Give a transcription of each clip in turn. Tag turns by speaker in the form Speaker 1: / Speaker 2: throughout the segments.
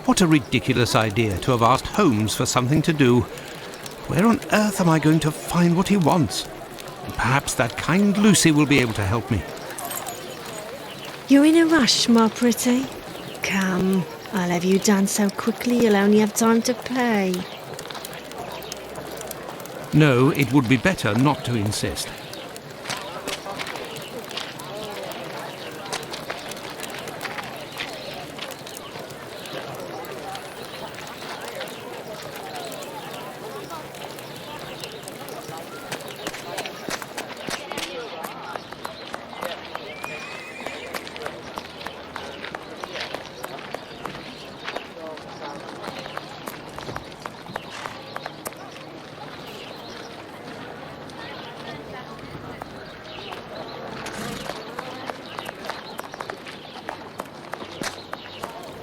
Speaker 1: What a ridiculous idea to have asked Holmes for something to do. Where on earth am I going to find what he wants? Perhaps that kind Lucy will be able to help me.
Speaker 2: You're in a rush, my pretty? Come, I'll have you done so quickly you'll only have time to pay.
Speaker 1: No, it would be better not to insist.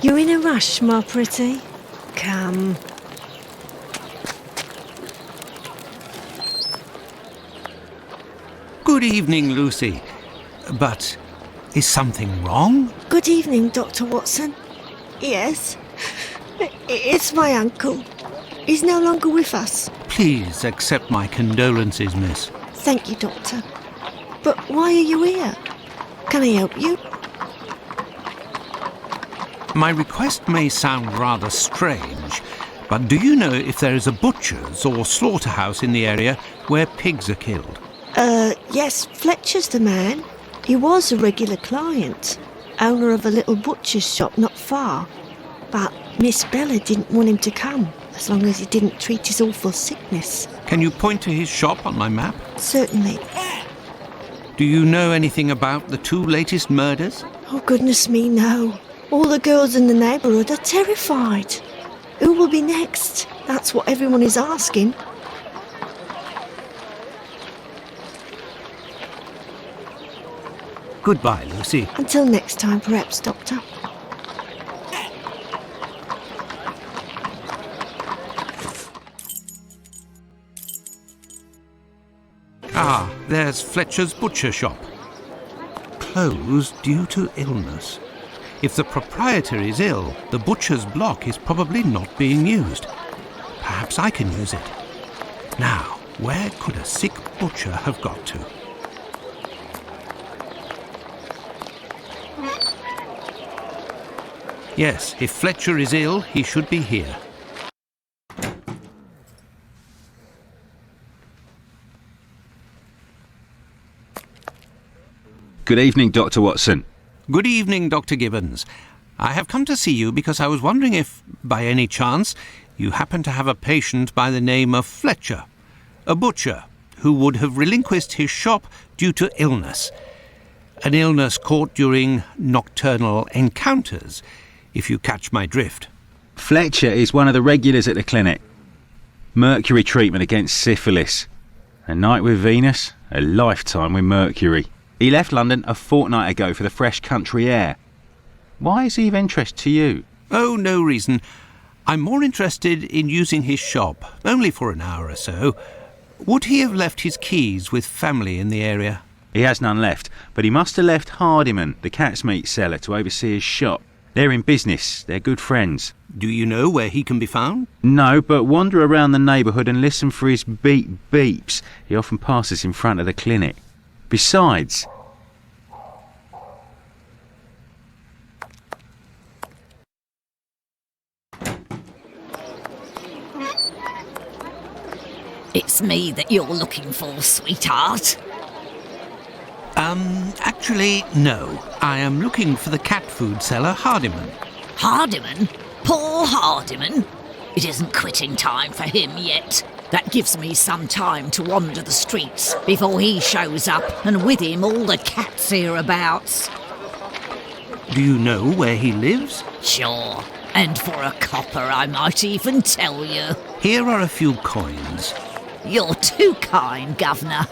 Speaker 2: You're in a rush, my pretty? Come.
Speaker 1: Good evening, Lucy. But is something wrong?
Speaker 2: Good evening, Dr. Watson. Yes, it's my uncle. He's no longer with us.
Speaker 1: Please accept my condolences, miss.
Speaker 2: Thank you, Doctor. But why are you here? Can I help you?
Speaker 1: My request may sound rather strange, but do you know if there is a butcher's or slaughterhouse in the area where pigs are killed?
Speaker 2: Yes, Fletcher's the man. He was a regular client, owner of a little butcher's shop not far. But Miss Bella didn't want him to come, as long as he didn't treat his awful sickness.
Speaker 1: Can you point to his shop on my map?
Speaker 2: Certainly.
Speaker 1: Do you know anything about the 2 latest murders?
Speaker 2: Oh, goodness me, no. All the girls in the neighbourhood are terrified. Who will be next? That's what everyone is asking.
Speaker 1: Goodbye, Lucy.
Speaker 2: Until next time, perhaps, Doctor.
Speaker 1: Ah, there's Fletcher's butcher shop. Closed due to illness. If the proprietor is ill, the butcher's block is probably not being used. Perhaps I can use it. Now, where could a sick butcher have got to? Yes, if Fletcher is ill, he should be here.
Speaker 3: Good evening, Dr. Watson.
Speaker 1: Good evening, Dr. Gibbons. I have come to see you because I was wondering if, by any chance, you happen to have a patient by the name of Fletcher, a butcher who would have relinquished his shop due to illness. An illness caught during nocturnal encounters, if you catch my drift.
Speaker 3: Fletcher is one of the regulars at the clinic. Mercury treatment against syphilis. A night with Venus, a lifetime with Mercury. He left London a fortnight ago for the fresh country air. Why is he of interest to you?
Speaker 1: Oh, no reason. I'm more interested in using his shop, only for an hour or so. Would he have left his keys with family in the area?
Speaker 3: He has none left, but he must have left Hardiman, the cat's meat seller, to oversee his shop. They're in business. They're good friends.
Speaker 1: Do you know where he can be found?
Speaker 3: No, but wander around the neighbourhood and listen for his beeps. He often passes in front of the clinic. Besides...
Speaker 4: It's me that you're looking for, sweetheart.
Speaker 1: Actually, no. I am looking for the cat food seller, Hardiman.
Speaker 4: Hardiman? Poor Hardiman? It isn't quitting time for him yet. That gives me some time to wander the streets before he shows up, and with him all the cats hereabouts.
Speaker 1: Do you know where he lives?
Speaker 4: Sure, and for a copper I might even tell you.
Speaker 1: Here are a few coins.
Speaker 4: You're too kind, Governor.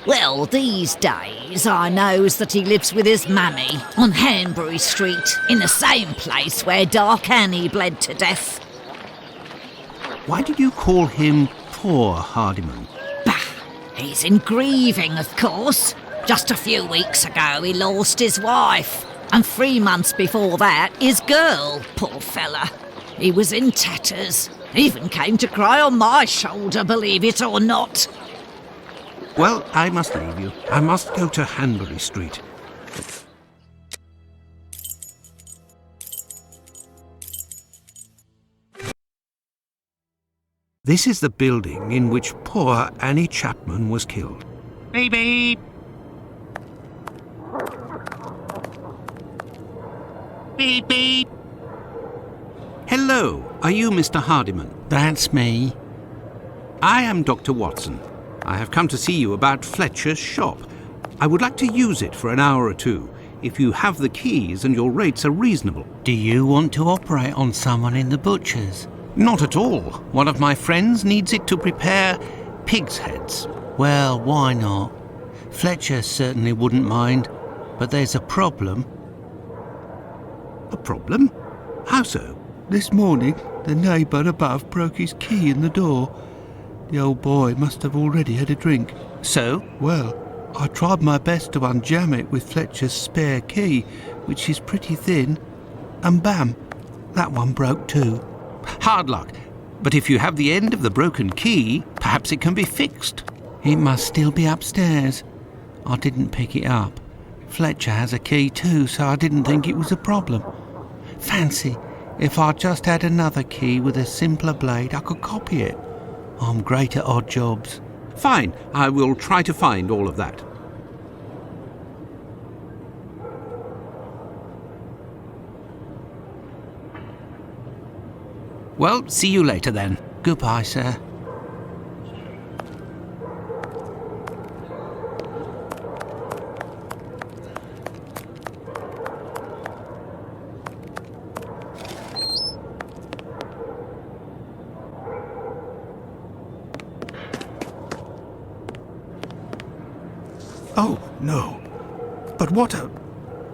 Speaker 4: Well, these days I knows that he lives with his mammy on Hanbury Street, in the same place where Dark Annie bled to death.
Speaker 1: Why did you call him poor Hardiman?
Speaker 4: Bah, he's in grieving, of course. Just a few weeks ago he lost his wife, and 3 months before that his girl, poor fella. He was in tatters. Even came to cry on my shoulder, believe it or not.
Speaker 1: Well, I must leave you. I must go to Hanbury Street. This is the building in which poor Annie Chapman was killed. Beep beep. Beep beep. Hello, are you Mr. Hardiman?
Speaker 5: That's me.
Speaker 1: I am Dr. Watson. I have come to see you about Fletcher's shop. I would like to use it for an hour or two, if you have the keys and your rates are reasonable.
Speaker 5: Do you want to operate on someone in the butcher's?
Speaker 1: Not at all. One of my friends needs it to prepare pig's heads.
Speaker 5: Well, why not? Fletcher certainly wouldn't mind, but there's a problem.
Speaker 1: A problem? How so?
Speaker 6: This morning, the neighbour above broke his key in the door. The old boy must have already had a drink.
Speaker 1: So?
Speaker 6: Well, I tried my best to unjam it with Fletcher's spare key, which is pretty thin, and bam, that one broke too.
Speaker 1: Hard luck. But if you have the end of the broken key, perhaps it can be fixed.
Speaker 5: It must still be upstairs. I didn't pick it up. Fletcher has a key too, so I didn't think it was a problem. Fancy, if I just had another key with a simpler blade, I could copy it. I'm great at odd jobs.
Speaker 1: Fine, I will try to find all of that. Well, see you later then.
Speaker 5: Goodbye, sir.
Speaker 6: Oh, no. But what a...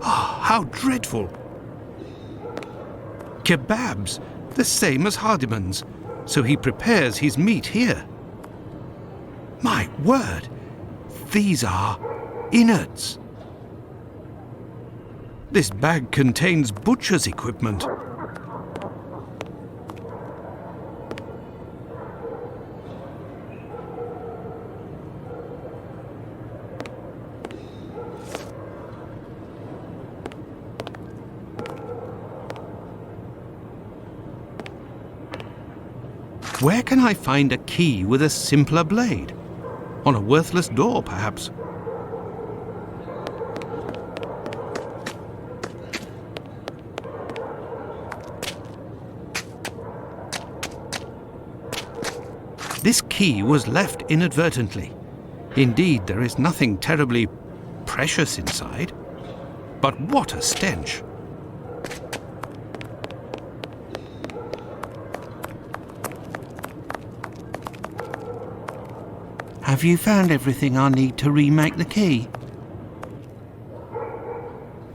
Speaker 6: Ah, how dreadful. Kebabs, the same as Hardiman's. So he prepares his meat here. My word, these are innards. This bag contains butcher's equipment. Where can I find a key with a simpler blade? On a worthless door, perhaps. This key was left inadvertently. Indeed, there is nothing terribly precious inside. But what a stench!
Speaker 5: Have you found everything I need to remake the key?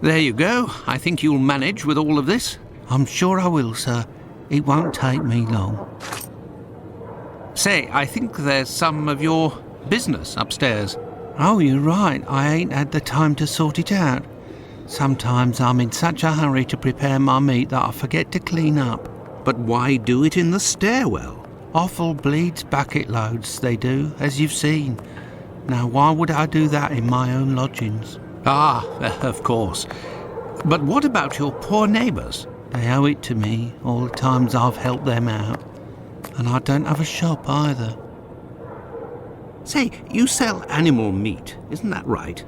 Speaker 1: There you go. I think you'll manage with all of this.
Speaker 5: I'm sure I will, sir. It won't take me long.
Speaker 1: Say, I think there's some of your business upstairs.
Speaker 5: Oh, you're right. I ain't had the time to sort it out. Sometimes I'm in such a hurry to prepare my meat that I forget to clean up.
Speaker 1: But why do it in the stairwell?
Speaker 5: Offal bleeds bucket loads, they do, as you've seen. Now, why would I do that in my own lodgings?
Speaker 1: Ah, of course. But what about your poor neighbours?
Speaker 5: They owe it to me, all the times I've helped them out. And I don't have a shop either.
Speaker 1: Say, you sell animal meat, isn't that right?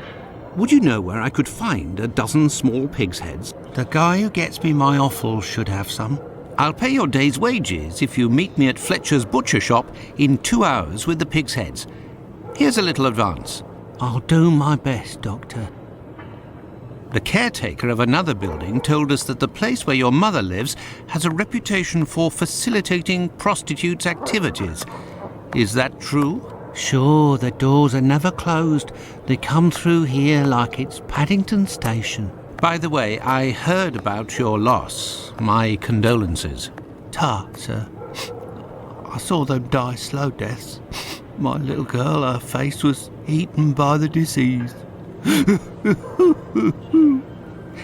Speaker 1: Would you know where I could find a dozen small pig's heads?
Speaker 5: The guy who gets me my offal should have some.
Speaker 1: I'll pay your day's wages if you meet me at Fletcher's butcher shop in 2 hours with the pig's heads. Here's a little advance.
Speaker 5: I'll do my best, Doctor.
Speaker 1: The caretaker of another building told us that the place where your mother lives has a reputation for facilitating prostitutes' activities. Is that true?
Speaker 5: Sure, the doors are never closed. They come through here like it's Paddington Station.
Speaker 1: By the way, I heard about your loss. My condolences.
Speaker 5: Ta, sir. I saw them die slow deaths. My little girl, her face was eaten by the disease.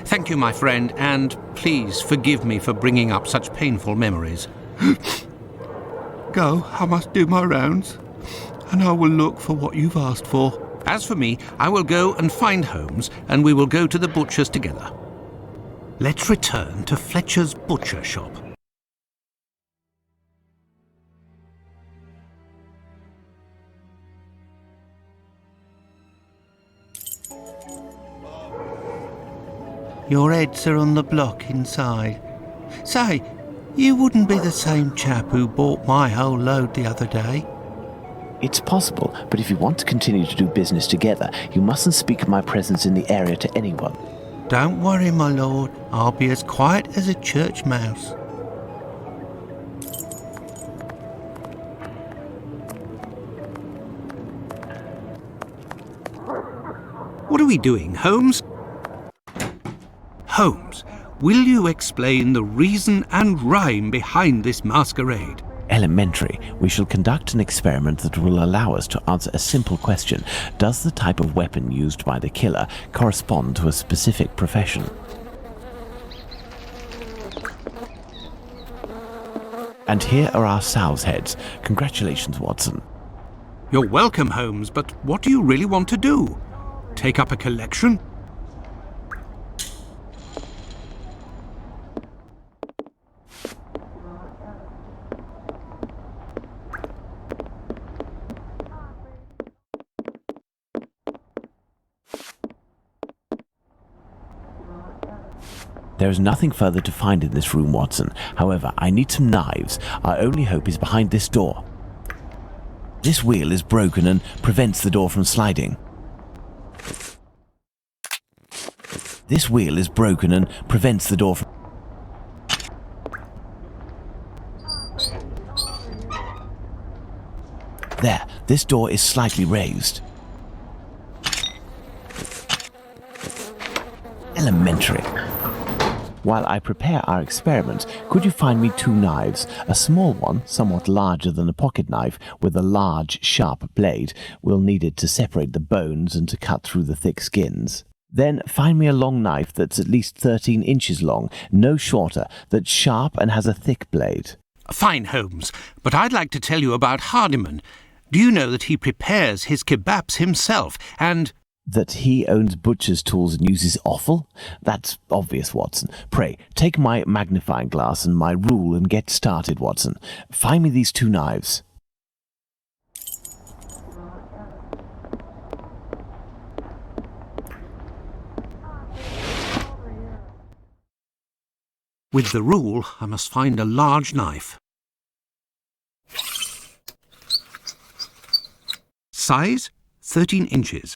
Speaker 1: Thank you, my friend, and please forgive me for bringing up such painful memories.
Speaker 5: Go, I must do my rounds, and I will look for what you've asked for.
Speaker 1: As for me, I will go and find Holmes, and we will go to the butcher's together. Let's return to Fletcher's butcher shop.
Speaker 5: Your heads are on the block inside. Say, you wouldn't be the same chap who bought my whole load the other day?
Speaker 7: It's possible, but if you want to continue to do business together, you mustn't speak of my presence in the area to anyone.
Speaker 5: Don't worry, my lord. I'll be as quiet as a church mouse.
Speaker 1: What are we doing, Holmes? Holmes, will you explain the reason and rhyme behind this masquerade?
Speaker 7: Elementary. We shall conduct an experiment that will allow us to answer a simple question. Does the type of weapon used by the killer correspond to a specific profession? And here are our sow's heads. Congratulations, Watson.
Speaker 1: You're welcome, Holmes, but what do you really want to do? Take up a collection?
Speaker 7: There is nothing further to find in this room, Watson. However, I need some knives. Our only hope is behind this door. This wheel is broken and prevents the door from sliding. This wheel is broken and prevents the door from... There, this door is slightly raised. Elementary. While I prepare our experiment, could you find me 2 knives? A small one, somewhat larger than a pocket knife, with a large, sharp blade. We'll need it to separate the bones and to cut through the thick skins. Then find me a long knife that's at least 13 inches long, no shorter, that's sharp and has a thick blade.
Speaker 1: Fine, Holmes, but I'd like to tell you about Hardiman. Do you know that he prepares his kebabs himself, and...
Speaker 7: That he owns butcher's tools and uses offal? That's obvious, Watson. Pray, take my magnifying glass and my rule and get started, Watson. Find me these 2 knives.
Speaker 1: With the rule, I must find a large knife. Size, 13 inches.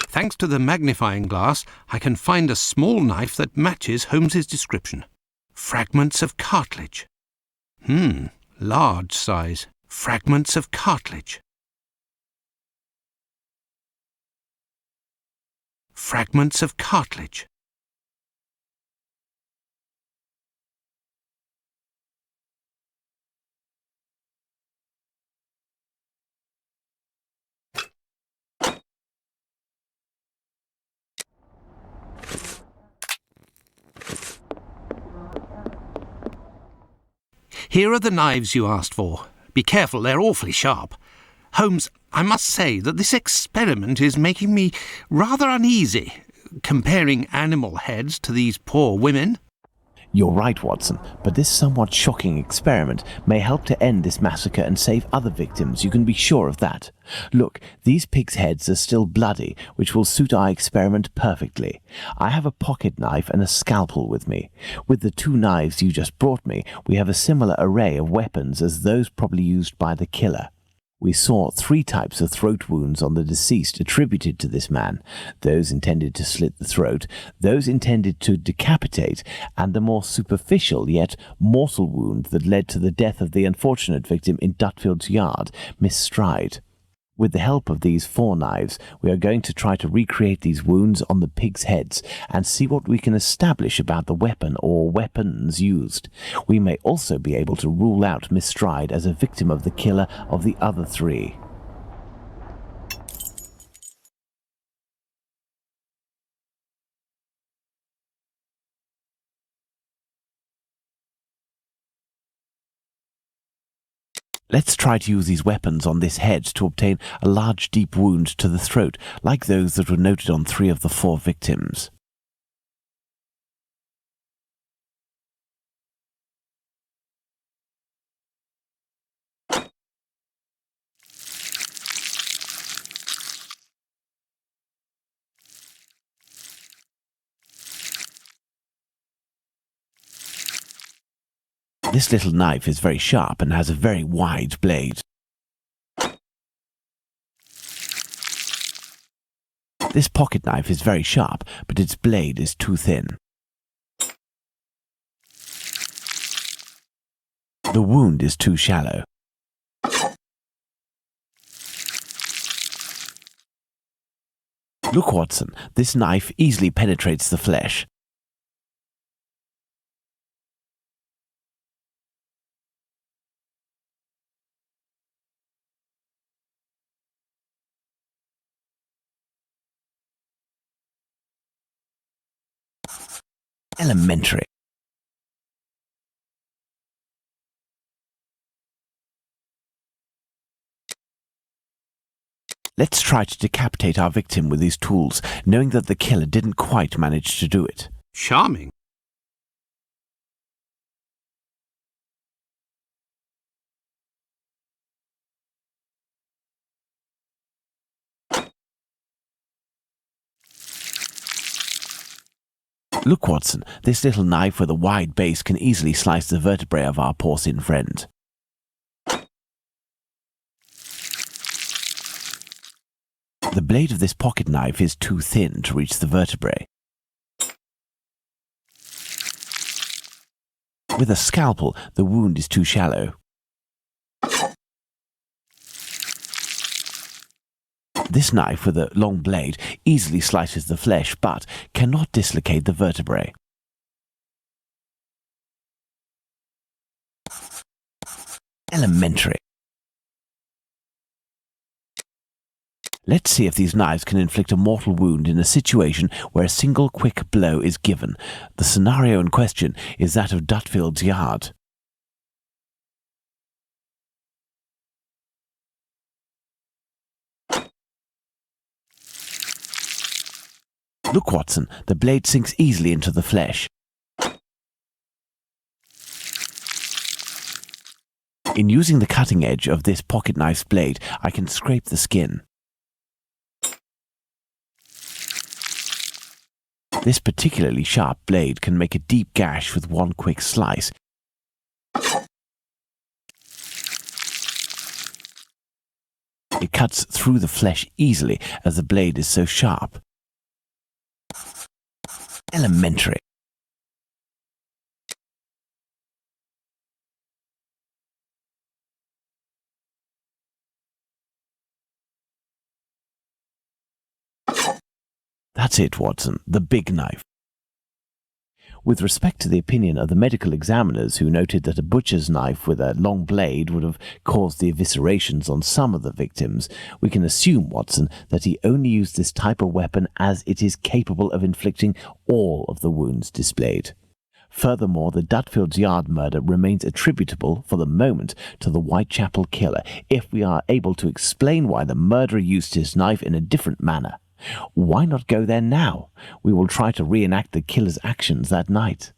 Speaker 1: Thanks to the magnifying glass, I can find a small knife that matches Holmes's description. Fragments of cartilage. Large size. Fragments of cartilage. Fragments of cartilage. Here are the knives you asked for. Be careful, they're awfully sharp. Holmes, I must say that this experiment is making me rather uneasy, comparing animal heads to these poor women.
Speaker 7: You're right, Watson, but this somewhat shocking experiment may help to end this massacre and save other victims, you can be sure of that. Look, these pigs' heads are still bloody, which will suit our experiment perfectly. I have a pocket knife and a scalpel with me. With the 2 knives you just brought me, we have a similar array of weapons as those probably used by the killer. We saw 3 types of throat wounds on the deceased attributed to this man, those intended to slit the throat, those intended to decapitate, and the more superficial yet mortal wound that led to the death of the unfortunate victim in Dutfield's yard, Miss Stryde. With the help of these 4 knives, we are going to try to recreate these wounds on the pigs' heads and see what we can establish about the weapon or weapons used. We may also be able to rule out Miss Stryde as a victim of the killer of the other 3. Let's try to use these weapons on this head to obtain a large deep wound to the throat, like those that were noted on 3 of the 4 victims. This little knife is very sharp and has a very wide blade. This pocket knife is very sharp, but its blade is too thin. The wound is too shallow. Look, Watson, this knife easily penetrates the flesh. Elementary. Let's try to decapitate our victim with these tools, knowing that the killer didn't quite manage to do it.
Speaker 1: Charming.
Speaker 7: Look, Watson, this little knife with a wide base can easily slice the vertebrae of our porcine friend. The blade of this pocket knife is too thin to reach the vertebrae. With a scalpel, the wound is too shallow. This knife with a long blade easily slices the flesh, but cannot dislocate the vertebrae. Elementary. Let's see if these knives can inflict a mortal wound in a situation where a single quick blow is given. The scenario in question is that of Dutfield's Yard. Look, Watson, the blade sinks easily into the flesh. In using the cutting edge of this pocket knife's blade, I can scrape the skin. This particularly sharp blade can make a deep gash with one quick slice. It cuts through the flesh easily as the blade is so sharp. Elementary. That's it, Watson, the big knife. With respect to the opinion of the medical examiners who noted that a butcher's knife with a long blade would have caused the eviscerations on some of the victims, we can assume, Watson, that he only used this type of weapon as it is capable of inflicting all of the wounds displayed. Furthermore, the Dutfield's Yard murder remains attributable, for the moment, to the Whitechapel killer, if we are able to explain why the murderer used his knife in a different manner. Why not go there now? We will try to reenact the killer's actions that night.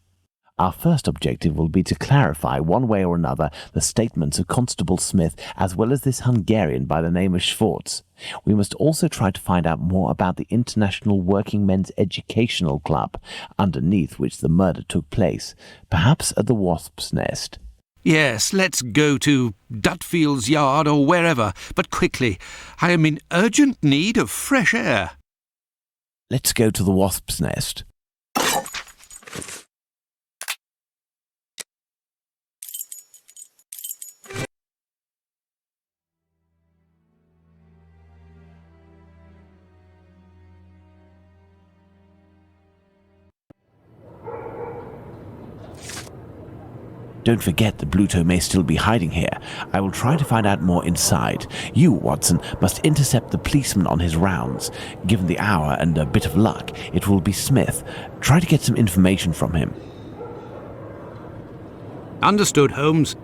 Speaker 7: Our first objective will be to clarify one way or another the statements of Constable Smith as well as this Hungarian by the name of Schwartz. We must also try to find out more about the International Working Men's Educational Club, underneath which the murder took place, perhaps at the Wasp's Nest.
Speaker 1: Yes, let's go to Dutfield's Yard or wherever, but quickly. I am in urgent need of fresh air.
Speaker 7: Let's go to the Wasp's Nest. Don't forget that Bluto may still be hiding here. I will try to find out more inside. You, Watson, must intercept the policeman on his rounds. Given the hour and a bit of luck, it will be Smith. Try to get some information from him.
Speaker 1: Understood, Holmes.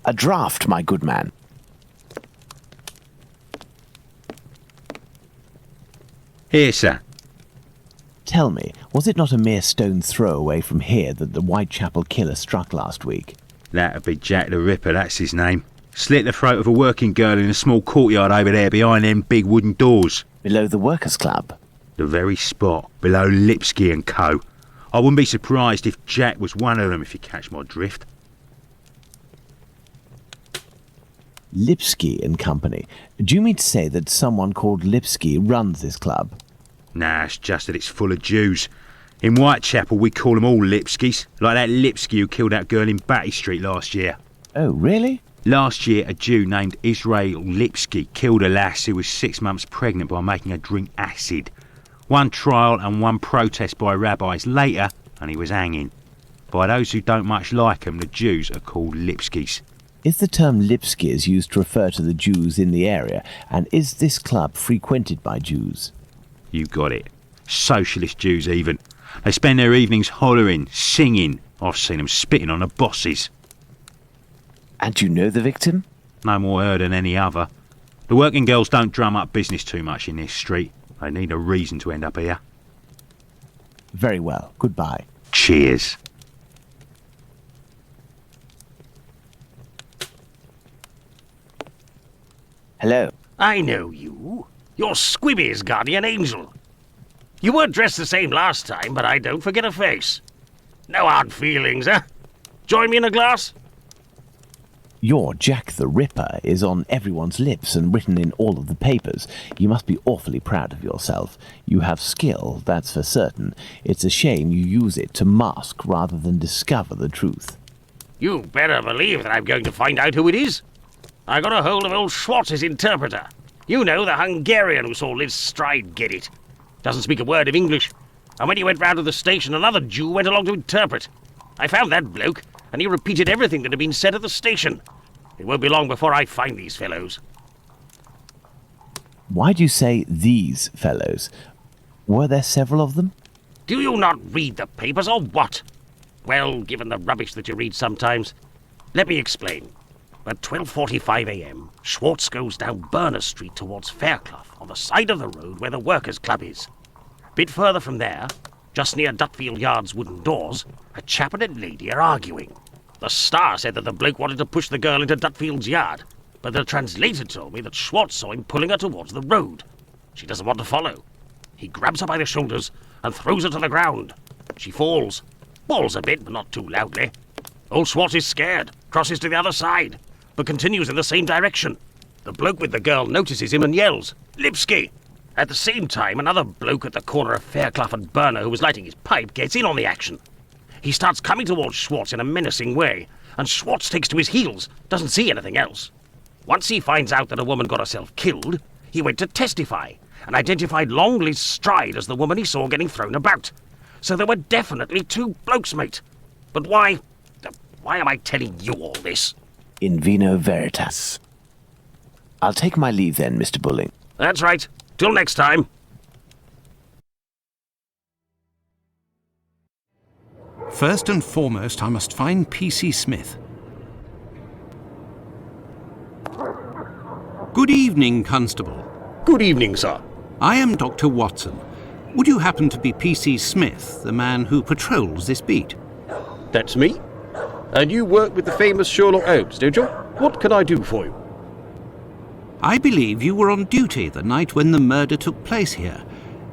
Speaker 7: A draft, my good man.
Speaker 3: Here, sir.
Speaker 7: Tell me, was it not a mere stone's throw away from here that the Whitechapel killer struck last week?
Speaker 3: That'd be Jack the Ripper, that's his name. Slit the throat of a working girl in a small courtyard over there behind them big wooden doors.
Speaker 7: Below the Workers' Club?
Speaker 3: The very spot, below Lipsky and Co. I wouldn't be surprised if Jack was one of them, if you catch my drift.
Speaker 7: Lipsky and Company. Do you mean to say that someone called Lipsky runs this club?
Speaker 3: Nah, it's just that it's full of Jews. In Whitechapel we call them all Lipskys, like that Lipsky who killed that girl in Batty Street last year.
Speaker 7: Oh, really?
Speaker 3: Last year a Jew named Israel Lipsky killed a lass who was 6 months pregnant by making her drink acid. One trial and one protest by rabbis later, and he was hanging. By those who don't much like him, the Jews are called Lipskys.
Speaker 7: Is the term Lipskys used to refer to the Jews in the area, and is this club frequented by Jews?
Speaker 3: You got it. Socialist Jews even. They spend their evenings hollering, singing. I've seen them spitting on the bosses.
Speaker 7: And you know the victim?
Speaker 3: No more her than any other. The working girls don't drum up business too much in this street. They need a reason to end up here.
Speaker 7: Very well. Goodbye.
Speaker 3: Cheers.
Speaker 7: Hello.
Speaker 8: I know you. You're Squibby's guardian angel. You weren't dressed the same last time, but I don't forget a face. No hard feelings, eh? Join me in a glass?
Speaker 7: Your Jack the Ripper is on everyone's lips and written in all of the papers. You must be awfully proud of yourself. You have skill, that's for certain. It's a shame you use it to mask rather than discover the truth.
Speaker 8: You better believe that I'm going to find out who it is. I got a hold of old Schwartz's interpreter. You know, the Hungarian who saw Liz Stryde get it. Doesn't speak a word of English. And when he went round to the station, another Jew went along to interpret. I found that bloke, and he repeated everything that had been said at the station. It won't be long before I find these fellows.
Speaker 7: Why do you say these fellows? Were there several of them?
Speaker 8: Do you not read the papers, or what? Well, given the rubbish that you read sometimes, let me explain. At 12:45 a.m., Schwartz goes down Burner Street towards Fairclough, on the side of the road where the Workers' Club is. A bit further from there, just near Dutfield Yard's wooden doors, a chap and a lady are arguing. The Star said that the bloke wanted to push the girl into Dutfield's yard, but the translator told me that Schwartz saw him pulling her towards the road. She doesn't want to follow. He grabs her by the shoulders and throws her to the ground. She falls, bawls a bit, but not too loudly. Old Schwartz is scared, crosses to the other side, but continues in the same direction. The bloke with the girl notices him and yells, "Lipsky!" At the same time, another bloke at the corner of Fairclough and Burner who was lighting his pipe gets in on the action. He starts coming towards Schwartz in a menacing way, and Schwartz takes to his heels, doesn't see anything else. Once he finds out that a woman got herself killed, he went to testify, and identified long Liz Stryde as the woman he saw getting thrown about. So there were definitely two blokes, mate. But why am I telling you all this?
Speaker 7: In vino veritas. I'll take my leave then, Mr. Bulling.
Speaker 8: That's right. Till next time.
Speaker 6: First and foremost, I must find P.C. Smith.
Speaker 1: Good evening, Constable.
Speaker 8: Good evening, sir.
Speaker 1: I am Dr. Watson. Would you happen to be P.C. Smith, the man who patrols this beat?
Speaker 9: That's me. And you work with the famous Sherlock Holmes, don't you? What can I do for you?
Speaker 1: I believe you were on duty the night when the murder took place here.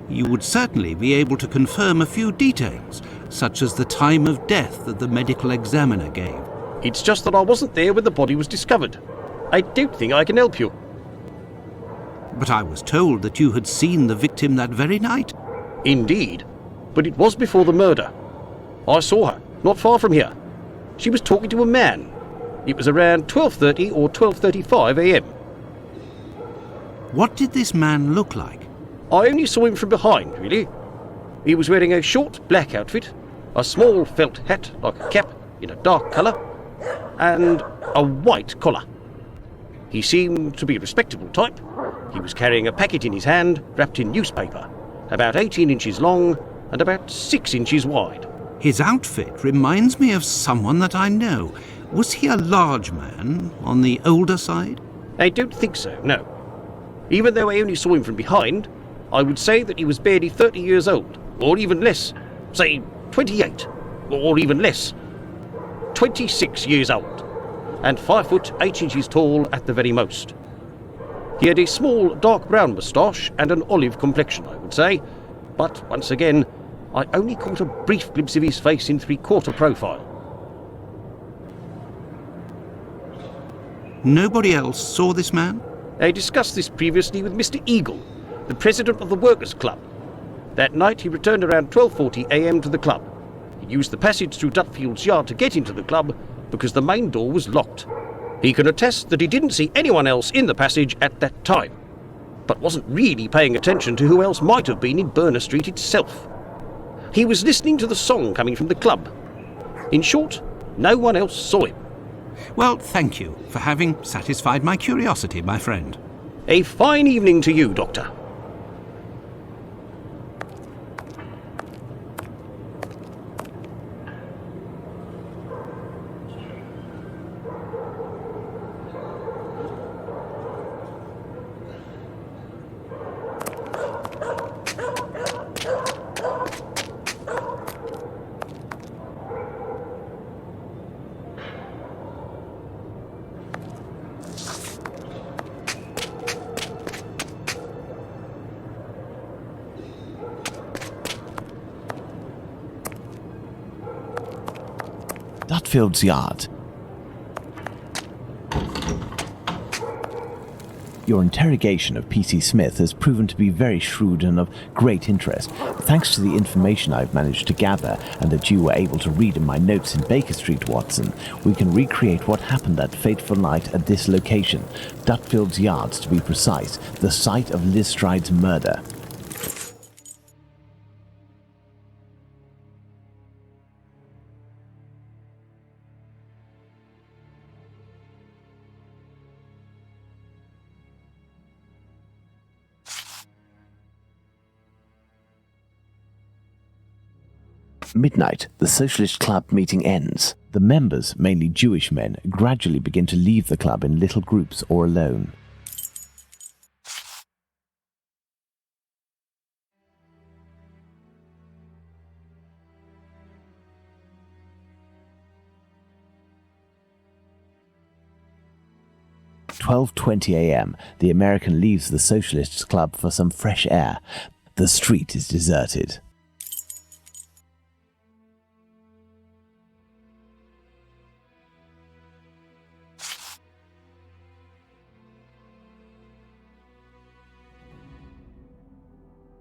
Speaker 1: You would certainly be able to confirm a few details, such as the time of death that the medical examiner gave.
Speaker 9: It's just that I wasn't there when the body was discovered. I don't think I can help you.
Speaker 1: But I was told that you had seen the victim that very night.
Speaker 9: Indeed. But it was before the murder. I saw her, not far from here. She was talking to a man. It was around 12:30 or 12:35 a.m.
Speaker 1: What did this man look like?
Speaker 9: I only saw him from behind, really. He was wearing a short black outfit, a small felt hat like a cap in a dark colour, and a white collar. He seemed to be a respectable type. He was carrying a packet in his hand wrapped in newspaper, about 18 inches long and about 6 inches wide.
Speaker 6: His outfit reminds me of someone that I know. Was he a large man, on the older side?
Speaker 9: I don't think so, no. Even though I only saw him from behind, I would say that he was barely 30 years old, or even less. Say 28, or even less. 26 years old, and 5 foot 8 inches tall at the very most. He had a small dark brown moustache and an olive complexion, I would say, but once again, I only caught a brief glimpse of his face in three-quarter profile.
Speaker 6: Nobody else saw this man?
Speaker 9: I discussed this previously with Mr. Eagle, the president of the Workers' Club. That night he returned around 12:40 a.m. to the club. He used the passage through Dutfield's yard to get into the club because the main door was locked. He can attest that he didn't see anyone else in the passage at that time, but wasn't really paying attention to who else might have been in Burner Street itself. He was listening to the song coming from the club. In short, no one else saw him.
Speaker 6: Well, thank you for having satisfied my curiosity, my friend.
Speaker 9: A fine evening to you, Doctor.
Speaker 7: Dutfield's yard. Your interrogation of P.C. Smith has proven to be very shrewd and of great interest. Thanks to the information I've managed to gather and that you were able to read in my notes in Baker Street, Watson, we can recreate what happened that fateful night at this location, Dutfield's Yards to be precise, the site of Liz Stryde's murder. Midnight, the Socialist Club meeting ends. The members, mainly Jewish men, gradually begin to leave the club in little groups or alone. At 12:20 a.m., the American leaves the Socialists Club for some fresh air. The street is deserted.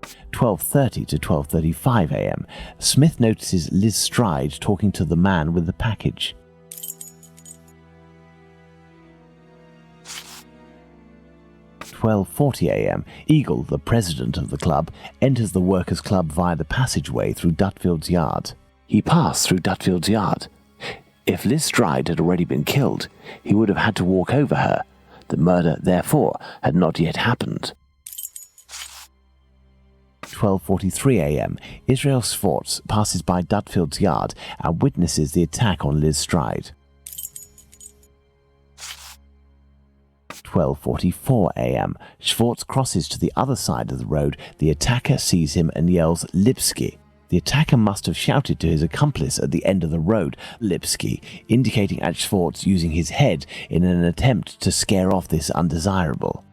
Speaker 7: At 12:30 to 12:35 a.m., Smith notices Liz Stryde talking to the man with the package. At 12:40 a.m., Eagle, the president of the club, enters the Workers' Club via the passageway through Dutfield's yard. He passed through Dutfield's yard. If Liz Stryde had already been killed, he would have had to walk over her. The murder, therefore, had not yet happened. 12:43 a.m., Israel Swartz passes by Dutfield's yard and witnesses the attack on Liz Stryde. 12:44 a.m., Swartz crosses to the other side of the road. The attacker sees him and yells, "Lipsky." The attacker must have shouted to his accomplice at the end of the road, "Lipsky," indicating at Swartz using his head in an attempt to scare off this undesirable.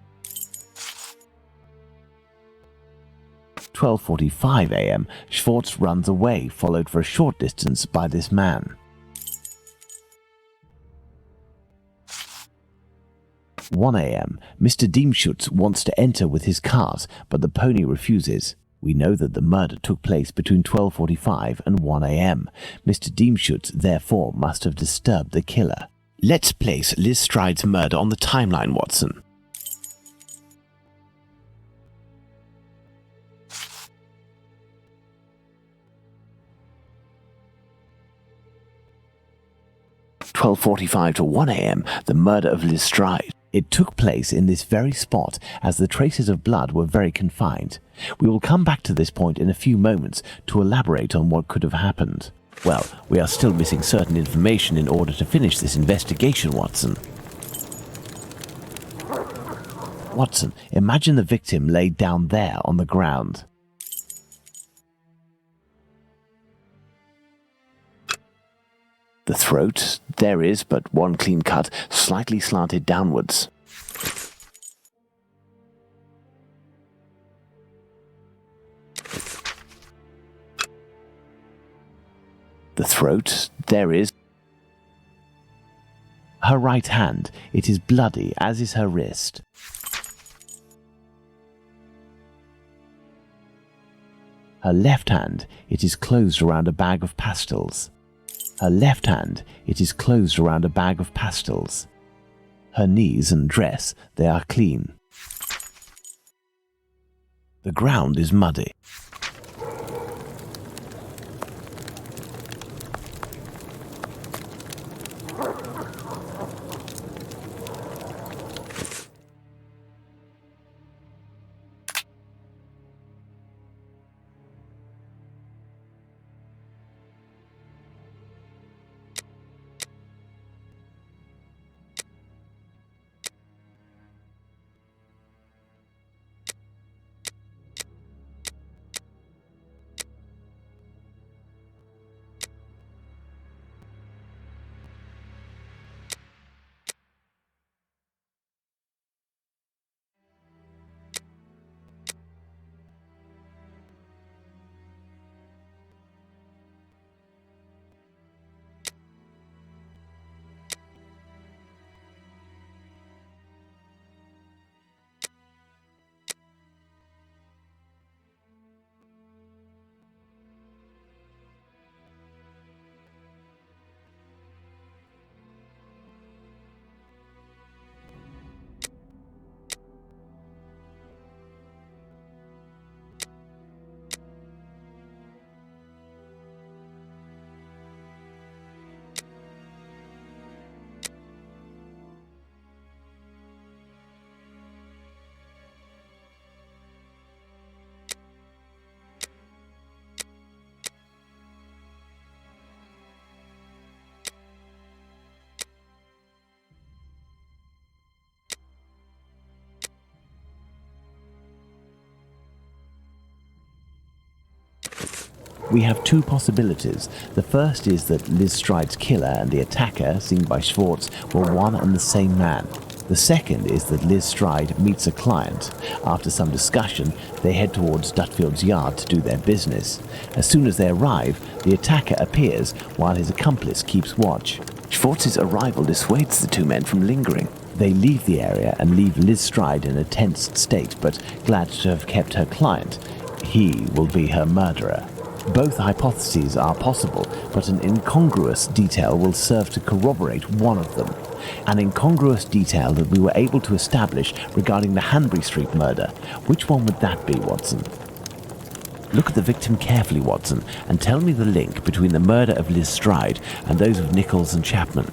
Speaker 7: 12:45 a.m., Swartz runs away, followed for a short distance by this man. 1 a.m., Mr. Diemschutz wants to enter with his cart, but the pony refuses. We know that the murder took place between 12:45 and 1 a.m. Mr. Diemschutz, therefore, must have disturbed the killer. Let's place Liz Stryde's murder on the timeline, Watson. 12:45 to 1 a.m., the murder of Liz Stryde. It took place in this very spot, as the traces of blood were very confined. We will come back to this point in a few moments to elaborate on what could have happened. Well, we are still missing certain information in order to finish this investigation, Watson. Watson, imagine the victim laid down there on the ground. The throat, there is but one clean cut, slightly slanted downwards. The throat, there is. Her right hand, it is bloody, as is her wrist. Her left hand, it is closed around a bag of pastils. Her left hand, it is closed around a bag of pastils. Her knees and dress, they are clean. The ground is muddy. We have two possibilities. The first is that Liz Stryde's killer and the attacker, seen by Schwartz, were one and the same man. The second is that Liz Stryde meets a client. After some discussion, they head towards Dutfield's yard to do their business. As soon as they arrive, the attacker appears while his accomplice keeps watch. Schwartz's arrival dissuades the two men from lingering. They leave the area and leave Liz Stryde in a tense state, but glad to have kept her client. He will be her murderer. Both hypotheses are possible, but an incongruous detail will serve to corroborate one of them. An incongruous detail that we were able to establish regarding the Hanbury Street murder. Which one would that be, Watson? Look at the victim carefully, Watson, and tell me the link between the murder of Liz Stryde and those of Nichols and Chapman.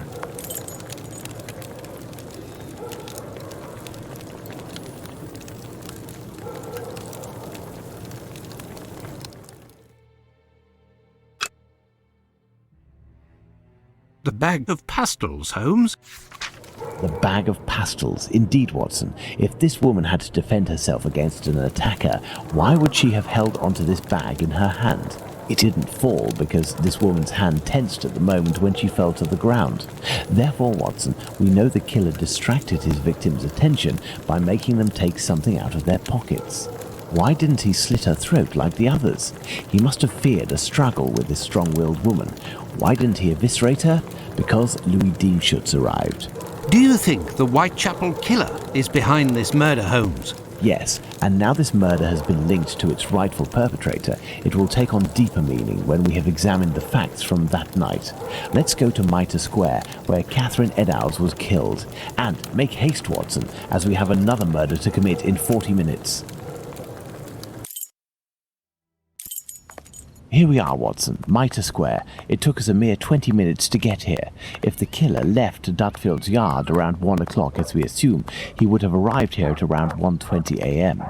Speaker 1: The bag of pastils, Holmes?
Speaker 7: The bag of pastils. Indeed, Watson. If this woman had to defend herself against an attacker, why would she have held onto this bag in her hand? It didn't fall because this woman's hand tensed at the moment when she fell to the ground. Therefore, Watson, we know the killer distracted his victim's attention by making them take something out of their pockets. Why didn't he slit her throat like the others? He must have feared a struggle with this strong-willed woman. Why didn't he eviscerate her? Because Louis Diemschutz arrived.
Speaker 1: Do you think the Whitechapel killer is behind this murder, Holmes?
Speaker 7: Yes, and now this murder has been linked to its rightful perpetrator, it will take on deeper meaning when we have examined the facts from that night. Let's go to Mitre Square, where Catherine Eddowes was killed. And make haste, Watson, as we have another murder to commit in 40 minutes. Here we are, Watson, Mitre Square. It took us a mere 20 minutes to get here. If the killer left Dutfield's yard around 1 o'clock, as we assume, he would have arrived here at around 1:20 a.m.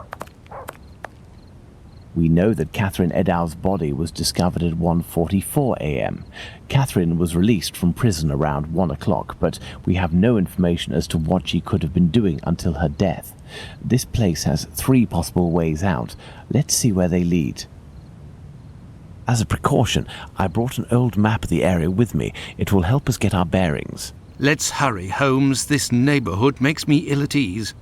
Speaker 7: We know that Catherine Edow's body was discovered at 1:44 a.m. Catherine was released from prison around 1 o'clock, but we have no information as to what she could have been doing until her death. This place has 3 possible ways out. Let's see where they lead. As a precaution, I brought an old map of the area with me. It will help us get our bearings.
Speaker 6: Let's hurry, Holmes. This neighbourhood makes me ill at ease.